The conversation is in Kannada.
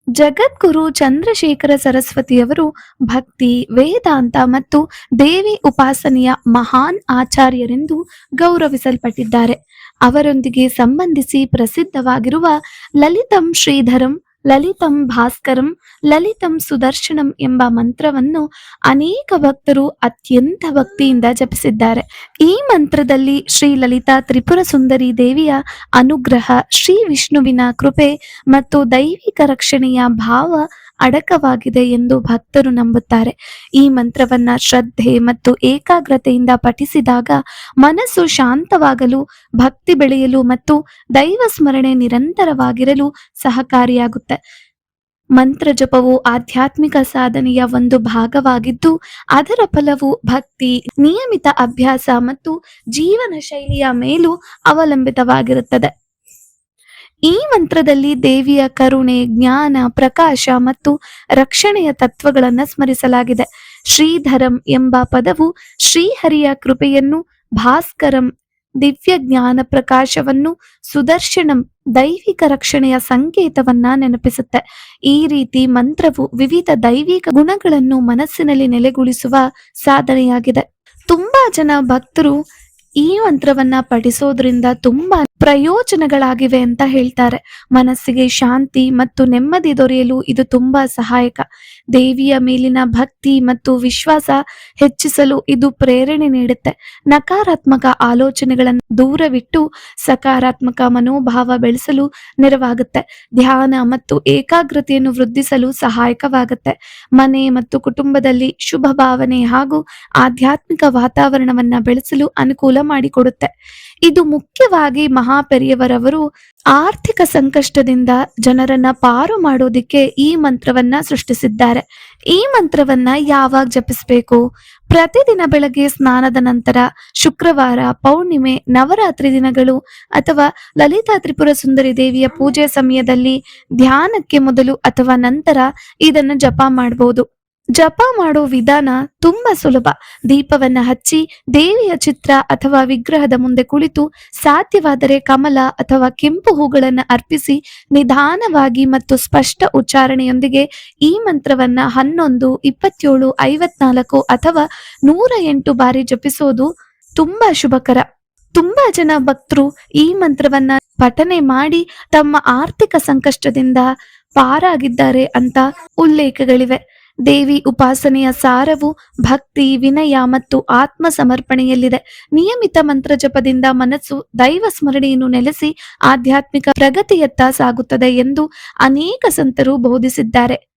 ಜಗದ್ಗುರು ಚಂದ್ರಶೇಖರ ಸರಸ್ವತಿಯವರು ಭಕ್ತಿ, ವೇದಾಂತ ಮತ್ತು ದೇವಿ ಉಪಾಸನೆಯ ಮಹಾನ್ ಆಚಾರ್ಯರೆಂದು ಗೌರವಿಸಲ್ಪಟ್ಟಿದ್ದಾರೆ. ಅವರೊಂದಿಗೆ ಸಂಬಂಧಿಸಿ ಪ್ರಸಿದ್ಧವಾಗಿರುವ ಲಲಿತಂ ಶ್ರೀಧರಂ, ಲಲಿತಂ ಭಾಸ್ಕರಂ, ಲಲಿತಂ ಸುದರ್ಶನಂ ಎಂಬ ಮಂತ್ರವನ್ನು ಅನೇಕ ಭಕ್ತರು ಅತ್ಯಂತ ಭಕ್ತಿಯಿಂದ ಜಪಿಸಿದ್ದಾರೆ. ಈ ಮಂತ್ರದಲ್ಲಿ ಶ್ರೀ ಲಲಿತಾ ತ್ರಿಪುರ ಸುಂದರಿ ದೇವಿಯ ಅನುಗ್ರಹ, ಶ್ರೀ ವಿಷ್ಣುವಿನ ಕೃಪೆ ಮತ್ತು ದೈವಿಕ ರಕ್ಷಣೆಯ ಭಾವ ಅಡಕವಾಗಿದೆ ಎಂದು ಭಕ್ತರು ನಂಬುತ್ತಾರೆ. ಈ ಮಂತ್ರವನ್ನ ಶ್ರದ್ಧೆ ಮತ್ತು ಏಕಾಗ್ರತೆಯಿಂದ ಪಠಿಸಿದಾಗ ಮನಸ್ಸು ಶಾಂತವಾಗಲು, ಭಕ್ತಿ ಬೆಳೆಯಲು ಮತ್ತು ದೈವ ಸ್ಮರಣೆ ನಿರಂತರವಾಗಿರಲು ಸಹಕಾರಿಯಾಗುತ್ತೆ. ಮಂತ್ರ ಜಪವು ಆಧ್ಯಾತ್ಮಿಕ ಸಾಧನೆಯ ಒಂದು ಭಾಗವಾಗಿದ್ದು, ಅದರ ಫಲವು ಭಕ್ತಿ, ನಿಯಮಿತ ಅಭ್ಯಾಸ ಮತ್ತು ಜೀವನ ಶೈಲಿಯ ಮೇಲೂ ಅವಲಂಬಿತವಾಗಿರುತ್ತದೆ. ಈ ಮಂತ್ರದಲ್ಲಿ ದೇವಿಯ ಕರುಣೆ, ಜ್ಞಾನ, ಪ್ರಕಾಶ ಮತ್ತು ರಕ್ಷಣೆಯ ತತ್ವಗಳನ್ನು ಸ್ಮರಿಸಲಾಗಿದೆ. ಶ್ರೀಧರಂ ಎಂಬ ಪದವು ಶ್ರೀಹರಿಯ ಕೃಪೆಯನ್ನು, ಭಾಸ್ಕರಂ ದಿವ್ಯ ಜ್ಞಾನ ಪ್ರಕಾಶವನ್ನು, ಸುದರ್ಶನಂ ದೈವಿಕ ರಕ್ಷಣೆಯ ಸಂಕೇತವನ್ನ ನೆನಪಿಸುತ್ತೆ. ಈ ರೀತಿ ಮಂತ್ರವು ವಿವಿಧ ದೈವಿಕ ಗುಣಗಳನ್ನು ಮನಸ್ಸಿನಲ್ಲಿ ನೆಲೆಗೊಳಿಸುವ ಸಾಧನೆಯಾಗಿದೆ. ತುಂಬಾ ಜನ ಭಕ್ತರು ಈ ಮಂತ್ರವನ್ನ ಪಠಿಸೋದ್ರಿಂದ ತುಂಬಾ ಪ್ರಯೋಜನಗಳಾಗಿವೆ ಅಂತ ಹೇಳ್ತಾರೆ. ಮನಸ್ಸಿಗೆ ಶಾಂತಿ ಮತ್ತು ನೆಮ್ಮದಿ ದೊರೆಯಲು ಇದು ತುಂಬಾ ಸಹಾಯಕ. ದೇವಿಯ ಮೇಲಿನ ಭಕ್ತಿ ಮತ್ತು ವಿಶ್ವಾಸ ಹೆಚ್ಚಿಸಲು ಇದು ಪ್ರೇರಣೆ ನೀಡುತ್ತೆ. ನಕಾರಾತ್ಮಕ ಆಲೋಚನೆಗಳನ್ನು ದೂರವಿಟ್ಟು ಸಕಾರಾತ್ಮಕ ಮನೋಭಾವ ಬೆಳೆಸಲು ನೆರವಾಗುತ್ತೆ. ಧ್ಯಾನ ಮತ್ತು ಏಕಾಗ್ರತೆಯನ್ನು ವೃದ್ಧಿಸಲು ಸಹಾಯಕವಾಗುತ್ತೆ. ಮನೆ ಮತ್ತು ಕುಟುಂಬದಲ್ಲಿ ಶುಭ ಭಾವನೆ ಹಾಗೂ ಆಧ್ಯಾತ್ಮಿಕ ವಾತಾವರಣವನ್ನ ಬೆಳೆಸಲು ಅನುಕೂಲ ಮಾಡಿಕೊಡುತ್ತೆ. ಇದು ಮುಖ್ಯವಾಗಿ ಮಹಾಪೆರಿಯವರವರು ಆರ್ಥಿಕ ಸಂಕಷ್ಟದಿಂದ ಜನರನ್ನ ಪಾರು ಮಾಡೋದಿಕ್ಕೆ ಈ ಮಂತ್ರವನ್ನ ಸೃಷ್ಟಿಸಿದ್ದಾರೆ. ಈ ಮಂತ್ರವನ್ನ ಯಾವಾಗ ಜಪಿಸಬೇಕು? ಪ್ರತಿದಿನ ಬೆಳಗ್ಗೆ ಸ್ನಾನದ ನಂತರ, ಶುಕ್ರವಾರ, ಪೌರ್ಣಿಮೆ, ನವರಾತ್ರಿ ದಿನಗಳು ಅಥವಾ ಲಲಿತಾ ತ್ರಿಪುರ ಸುಂದರಿ ದೇವಿಯ ಪೂಜೆ ಸಮಯದಲ್ಲಿ ಧ್ಯಾನಕ್ಕೆ ಮೊದಲು ಅಥವಾ ನಂತರ ಇದನ್ನು ಜಪ ಮಾಡಬಹುದು. ಜಪ ಮಾಡೋ ವಿಧಾನ ತುಂಬಾ ಸುಲಭ. ದೀಪವನ್ನ ಹಚ್ಚಿ ದೇವಿಯ ಚಿತ್ರ ಅಥವಾ ವಿಗ್ರಹದ ಮುಂದೆ ಕುಳಿತು ಸಾಧ್ಯವಾದರೆ ಕಮಲ ಅಥವಾ ಕೆಂಪು ಹೂಗಳನ್ನ ಅರ್ಪಿಸಿ ನಿಧಾನವಾಗಿ ಮತ್ತು ಸ್ಪಷ್ಟ ಉಚ್ಚಾರಣೆಯೊಂದಿಗೆ ಈ ಮಂತ್ರವನ್ನ 11, 27, 54 ಅಥವಾ 108 ಬಾರಿ ಜಪಿಸೋದು ತುಂಬಾ ಶುಭಕರ. ತುಂಬಾ ಜನ ಭಕ್ತರು ಈ ಮಂತ್ರವನ್ನ ಪಠನೆ ಮಾಡಿ ತಮ್ಮ ಆರ್ಥಿಕ ಸಂಕಷ್ಟದಿಂದ ಪಾರಾಗಿದ್ದಾರೆ ಅಂತ ಉಲ್ಲೇಖಗಳಿವೆ. ದೇವಿ ಉಪಾಸನೆಯ ಸಾರವು ಭಕ್ತಿ, ವಿನಯ ಮತ್ತು ಆತ್ಮ ಸಮರ್ಪಣೆಯಲ್ಲಿದೆ. ನಿಯಮಿತ ಮಂತ್ರ ಜಪದಿಂದ ಮನಸ್ಸು ದೈವ ಸ್ಮರಣೆಯನ್ನು ನೆಲೆಸಿ ಆಧ್ಯಾತ್ಮಿಕ ಪ್ರಗತಿಯತ್ತ ಸಾಗುತ್ತದೆ ಎಂದು ಅನೇಕ ಸಂತರು ಬೋಧಿಸಿದ್ದಾರೆ.